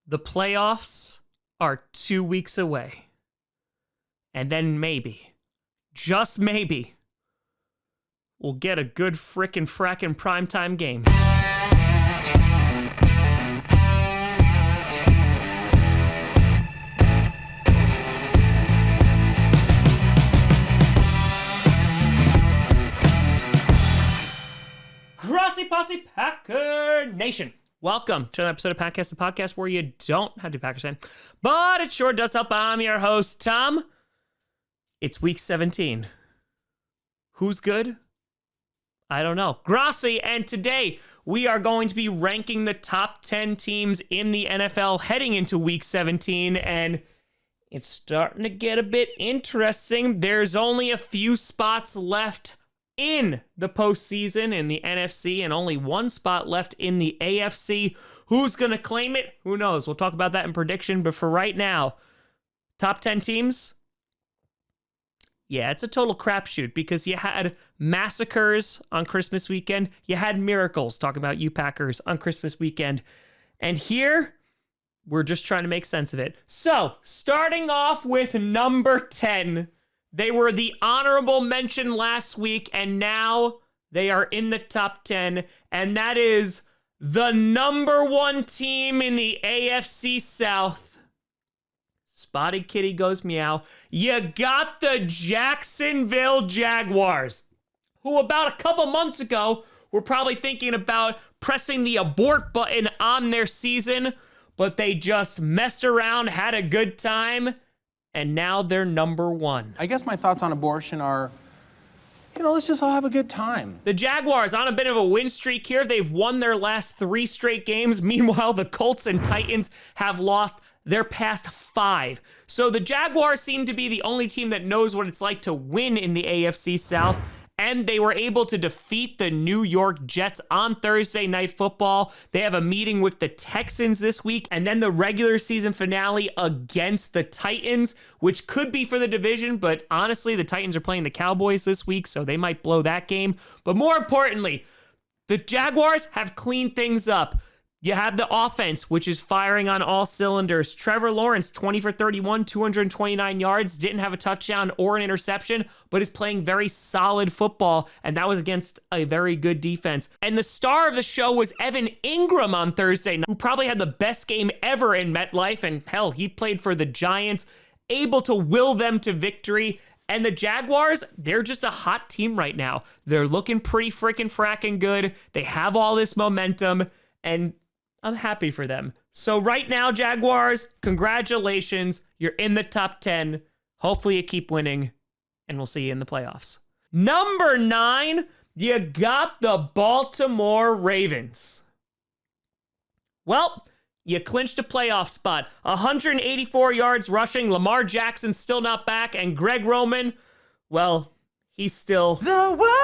The playoffs are 2 weeks away. And then maybe, just maybe, we'll get a good frickin' frackin' primetime game. Grossi Posse Packer Nation. Welcome to another episode of Podcast, the podcast where you don't have to be Packers fan, but it sure does help. I'm your host, Tom. It's week 17. Who's good? I don't know. Grossi, and today we are going to be ranking the top 10 teams in the NFL heading into week 17, and it's starting to get a bit interesting. There's only a few spots left in the postseason in the NFC and only one spot left in the AFC. Who's going to claim it? Who knows? We'll talk about that in prediction, but for right now, top 10 teams? Yeah, it's a total crapshoot because you had massacres on Christmas weekend. You had miracles, talking about you Packers, on Christmas weekend. And here, we're just trying to make sense of it. So, starting off with number 10, they were the honorable mention last week, and now they are in the top 10, and that is the number one team in the AFC South. Spotted Kitty goes meow. You got the Jacksonville Jaguars, who about a couple months ago were probably thinking about pressing the abort button on their season, but they just messed around, had a good time, and now they're number one. I guess my thoughts on abortion are, let's just all have a good time. The Jaguars on a bit of a win streak here. They've won their last 3 straight games. Meanwhile, the Colts and Titans have lost their past 5. So the Jaguars seem to be the only team that knows what it's like to win in the AFC South. And they were able to defeat the New York Jets on Thursday Night Football. They have a meeting with the Texans this week, and then the regular season finale against the Titans, which could be for the division, but honestly, the Titans are playing the Cowboys this week, so they might blow that game. But more importantly, the Jaguars have cleaned things up. You have the offense, which is firing on all cylinders. Trevor Lawrence, 20 for 31, 229 yards, didn't have a touchdown or an interception, but is playing very solid football, and that was against a very good defense. And the star of the show was Evan Ingram on Thursday night, who probably had the best game ever in MetLife, and hell, he played for the Giants, able to will them to victory. And the Jaguars, they're just a hot team right now. They're looking pretty freaking fracking good. They have all this momentum, and I'm happy for them. So right now, Jaguars, congratulations. You're in the top 10. Hopefully you keep winning, and we'll see you in the playoffs. Number 9, you got the Baltimore Ravens. Well, you clinched a playoff spot. 184 yards rushing. Lamar Jackson still not back, and Greg Roman, well, he's still the worst.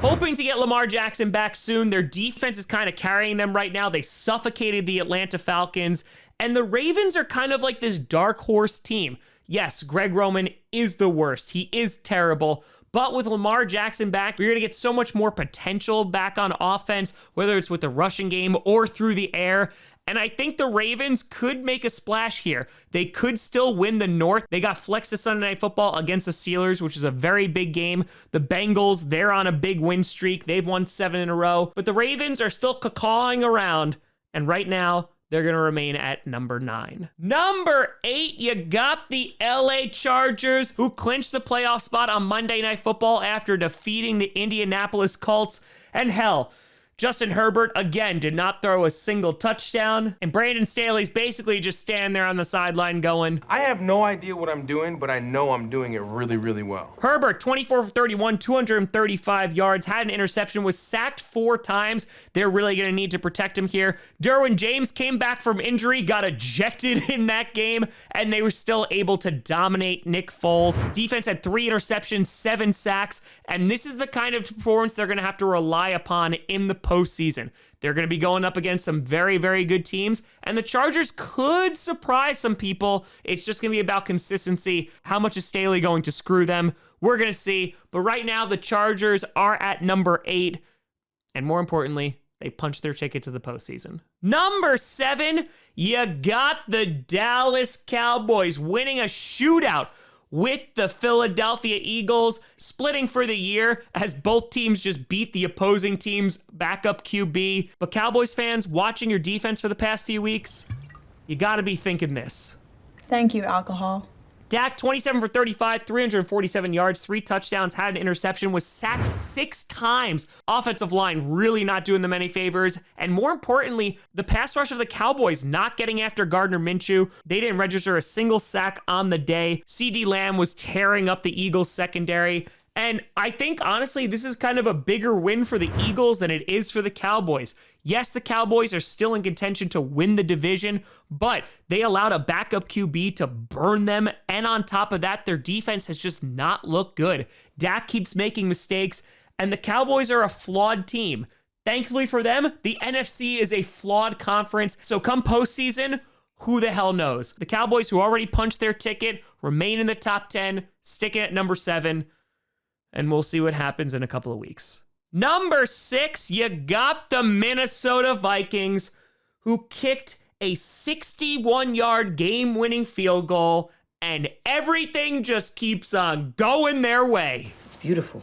Hoping to get Lamar Jackson back soon. Their defense is kind of carrying them right now. They suffocated the Atlanta Falcons. And the Ravens are kind of like this dark horse team. Yes, Greg Roman is the worst. He is terrible. But with Lamar Jackson back, you're going to get so much more potential back on offense, whether it's with the rushing game or through the air. And I think the Ravens could make a splash here. They could still win the North. They got flexed to Sunday Night Football against the Steelers, which is a very big game. The Bengals, they're on a big win streak. They've won 7 in a row. But the Ravens are still cawing around. And right now, they're going to remain at number 9. Number 8, you got the LA Chargers, who clinched the playoff spot on Monday Night Football after defeating the Indianapolis Colts. And hell, Justin Herbert, again, did not throw a single touchdown. And Brandon Staley's basically just standing there on the sideline going, I have no idea what I'm doing, but I know I'm doing it really, really well. Herbert, 24 for 31, 235 yards, had an interception, was sacked 4 times. They're really going to need to protect him here. Derwin James came back from injury, got ejected in that game, and they were still able to dominate Nick Foles. Defense had 3 interceptions, 7 sacks, and this is the kind of performance they're going to have to rely upon in the postseason. They're going to be going up against some very, very good teams, and the Chargers could surprise some people. It's just going to be about consistency. How much is Staley going to screw them? We're going to see. But right now, the Chargers are at number 8, and more importantly, they punched their ticket to the postseason. Number 7, you got the Dallas Cowboys winning a shootout with the Philadelphia Eagles, splitting for the year as both teams just beat the opposing team's backup QB. But Cowboys fans, watching your defense for the past few weeks, you gotta be thinking this. Thank you, alcohol. Dak, 27 for 35, 347 yards, 3 touchdowns, had an interception, was sacked 6 times. Offensive line really not doing them any favors. And more importantly, the pass rush of the Cowboys not getting after Gardner Minshew. They didn't register a single sack on the day. CeeDee Lamb was tearing up the Eagles secondary. And I think, honestly, this is kind of a bigger win for the Eagles than it is for the Cowboys. Yes, the Cowboys are still in contention to win the division, but they allowed a backup QB to burn them. And on top of that, their defense has just not looked good. Dak keeps making mistakes, and the Cowboys are a flawed team. Thankfully for them, the NFC is a flawed conference. So come postseason, who the hell knows? The Cowboys, who already punched their ticket, remain in the top 10, sticking at number 7. And we'll see what happens in a couple of weeks. Number 6, you got the Minnesota Vikings, who kicked a 61-yard game-winning field goal, and everything just keeps on going their way. It's beautiful.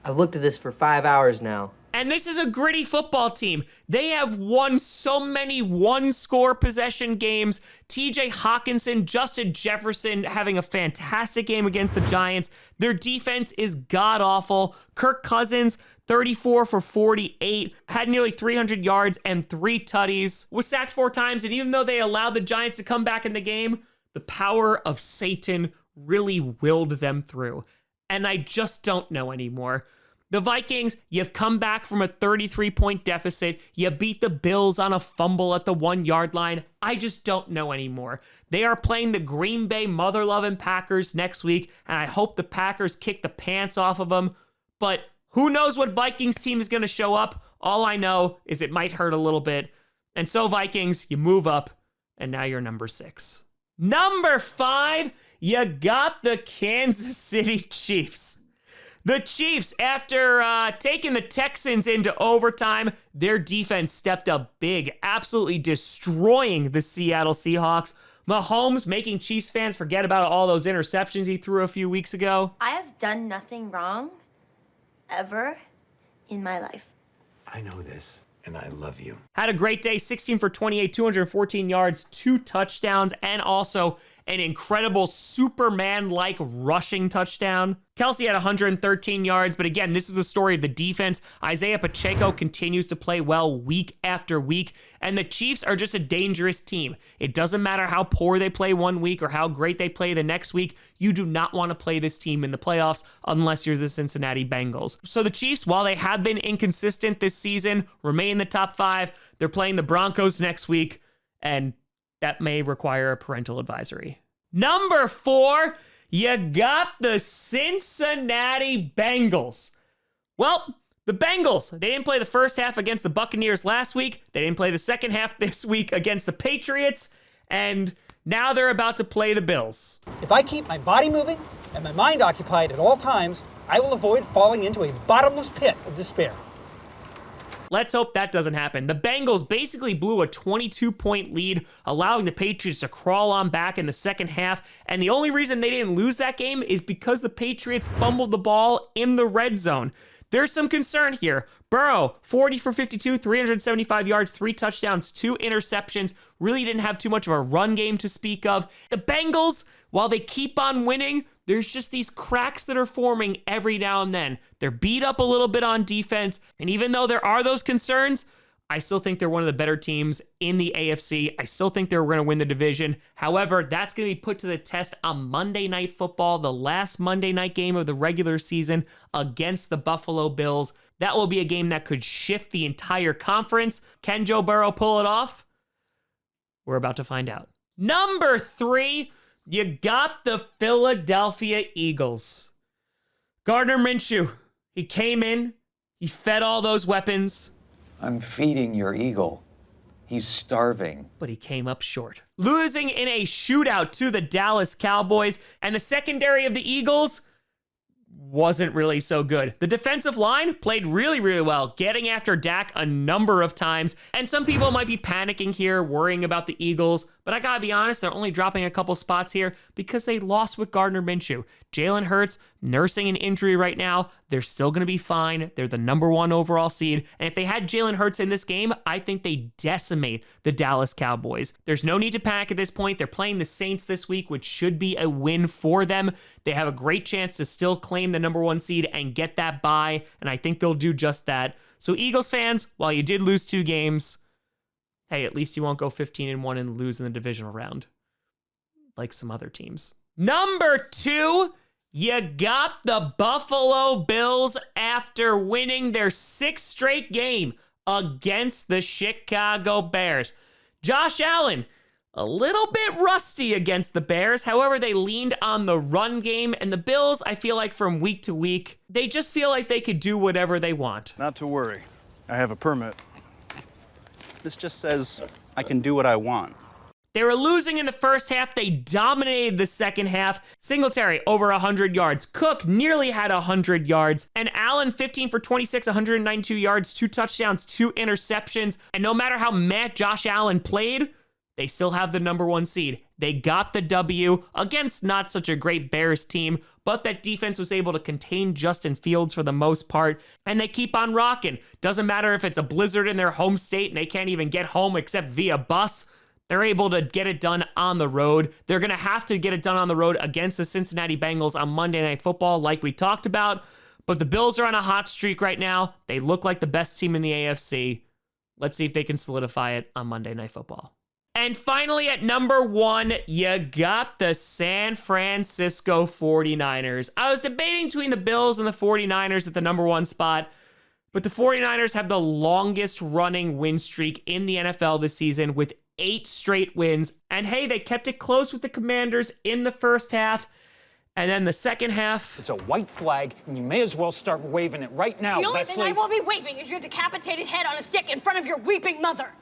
I've looked at this for 5 hours now. And this is a gritty football team. They have won so many one-score possession games. TJ Hawkinson, Justin Jefferson having a fantastic game against the Giants. Their defense is god-awful. Kirk Cousins, 34 for 48, had nearly 300 yards and 3 tutties, was sacked 4 times. And even though they allowed the Giants to come back in the game, the power of Satan really willed them through. And I just don't know anymore. The Vikings, you've come back from a 33-point deficit. You beat the Bills on a fumble at the 1-yard line. I just don't know anymore. They are playing the Green Bay mother-loving Packers next week, and I hope the Packers kick the pants off of them. But who knows what Vikings team is going to show up? All I know is it might hurt a little bit. And so, Vikings, you move up, and now you're number 6. Number 5, you got the Kansas City Chiefs. The Chiefs, after taking the Texans into overtime, their defense stepped up big, absolutely destroying the Seattle Seahawks. Mahomes making Chiefs fans forget about all those interceptions he threw a few weeks ago. I have done nothing wrong, ever, in my life. I know this, and I love you. Had a great day, 16 for 28, 214 yards, 2 touchdowns, and also an incredible Superman-like rushing touchdown. Kelsey had 113 yards, but again, this is the story of the defense. Isaiah Pacheco continues to play well week after week, and the Chiefs are just a dangerous team. It doesn't matter how poor they play one week or how great they play the next week. You do not want to play this team in the playoffs unless you're the Cincinnati Bengals. So the Chiefs, while they have been inconsistent this season, remain in the top 5. They're playing the Broncos next week, and that may require a parental advisory. Number 4, you got the Cincinnati Bengals. Well, the Bengals, they didn't play the first half against the Buccaneers last week. They didn't play the second half this week against the Patriots. And now they're about to play the Bills. If I keep my body moving and my mind occupied at all times, I will avoid falling into a bottomless pit of despair. Let's hope that doesn't happen. The Bengals basically blew a 22-point lead, allowing the Patriots to crawl on back in the second half. And the only reason they didn't lose that game is because the Patriots fumbled the ball in the red zone. There's some concern here. Burrow, 40 for 52, 375 yards, 3 touchdowns, 2 interceptions. Really didn't have too much of a run game to speak of. The Bengals, while they keep on winning, there's just these cracks that are forming every now and then. They're beat up a little bit on defense, and even though there are those concerns, I still think they're one of the better teams in the AFC. I still think they're going to win the division. However, that's going to be put to the test on Monday Night Football, the last Monday night game of the regular season against the Buffalo Bills. That will be a game that could shift the entire conference. Can Joe Burrow pull it off? We're about to find out. Number 3, you got the Philadelphia Eagles. Gardner Minshew, he came in, he fed all those weapons. I'm feeding your eagle. He's starving. But he came up short, losing in a shootout to the Dallas Cowboys. And the secondary of the Eagles wasn't really so good. The defensive line played really, really well, getting after Dak a number of times. And some people might be panicking here, worrying about the Eagles. But I gotta be honest, they're only dropping a couple spots here because they lost with Gardner Minshew. Jalen Hurts nursing an injury right now. They're still gonna be fine. They're the #1 overall seed. And if they had Jalen Hurts in this game, I think they decimate the Dallas Cowboys. There's no need to panic at this point. They're playing the Saints this week, which should be a win for them. They have a great chance to still claim the #1 seed and get that bye. And I think they'll do just that. So Eagles fans, while you did lose 2 games, hey, at least you won't go 15-1 and lose in the divisional round like some other teams. Number 2, you got the Buffalo Bills after winning their 6th straight game against the Chicago Bears. Josh Allen, a little bit rusty against the Bears. However, they leaned on the run game, and the Bills, I feel like from week to week, they just feel like they could do whatever they want. Not to worry. I have a permit. This just says I can do what I want. They were losing in the first half. They dominated the second half. Singletary, over 100 yards. Cook nearly had 100 yards. And Allen, 15 for 26, 192 yards, 2 touchdowns, 2 interceptions. And no matter how mad Josh Allen played, they still have the #1 seed. They got the W against not such a great Bears team, but that defense was able to contain Justin Fields for the most part, and they keep on rocking. Doesn't matter if it's a blizzard in their home state and they can't even get home except via bus. They're able to get it done on the road. They're going to have to get it done on the road against the Cincinnati Bengals on Monday Night Football, like we talked about. But the Bills are on a hot streak right now. They look like the best team in the AFC. Let's see if they can solidify it on Monday Night Football. And finally, at #1, you got the San Francisco 49ers. I was debating between the Bills and the 49ers at the #1 spot, but the 49ers have the longest running win streak in the NFL this season with 8 straight wins. And hey, they kept it close with the Commanders in the first half. And then the second half... It's a white flag, and you may as well start waving it right now, The only Leslie. thing I will be waving is your decapitated head on a stick in front of your weeping mother.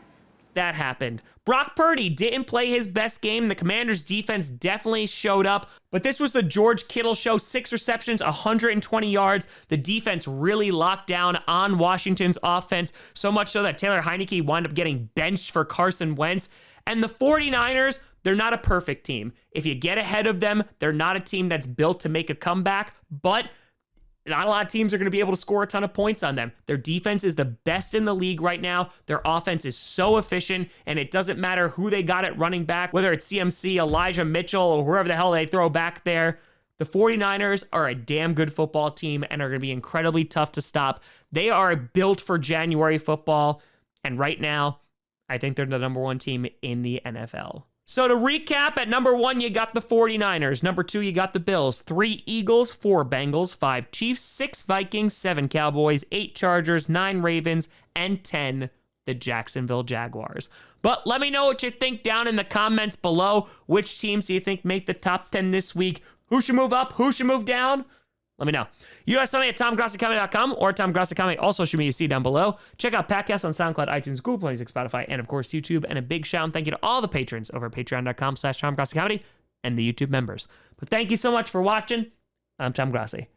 That happened. Brock Purdy didn't play his best game. The Commanders' defense definitely showed up, but this was the George Kittle show. 6 receptions, 120 yards. The defense really locked down on Washington's offense, so much so that Taylor Heineke wound up getting benched for Carson Wentz. And the 49ers, they're not a perfect team. If you get ahead of them, they're not a team that's built to make a comeback, but not a lot of teams are going to be able to score a ton of points on them. Their defense is the best in the league right now. Their offense is so efficient, and it doesn't matter who they got at running back, whether it's CMC, Elijah Mitchell, or whoever the hell they throw back there. The 49ers are a damn good football team and are going to be incredibly tough to stop. They are built for January football, and right now, I think they're the #1 team in the NFL. So to recap, at #1, you got the 49ers. #2, you got the Bills. 3 Eagles, 4 Bengals, 5 Chiefs, 6 Vikings, 7 Cowboys, 8 Chargers, 9 Ravens, and 10 the Jacksonville Jaguars. But let me know what you think down in the comments below. Which teams do you think make the top 10 this week? Who should move up? Who should move down? Let me know. You guys find me at TomGrossiComedy.com or TomGrossiComedy, all social media see down below. Check out podcasts on SoundCloud, iTunes, Google Play Music, Spotify, and of course YouTube. And a big shout and thank you to all the patrons over at patreon.com/TomGrossiComedy and the YouTube members. But thank you so much for watching. I'm Tom Grossi.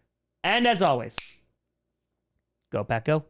And as always, go Pack Go.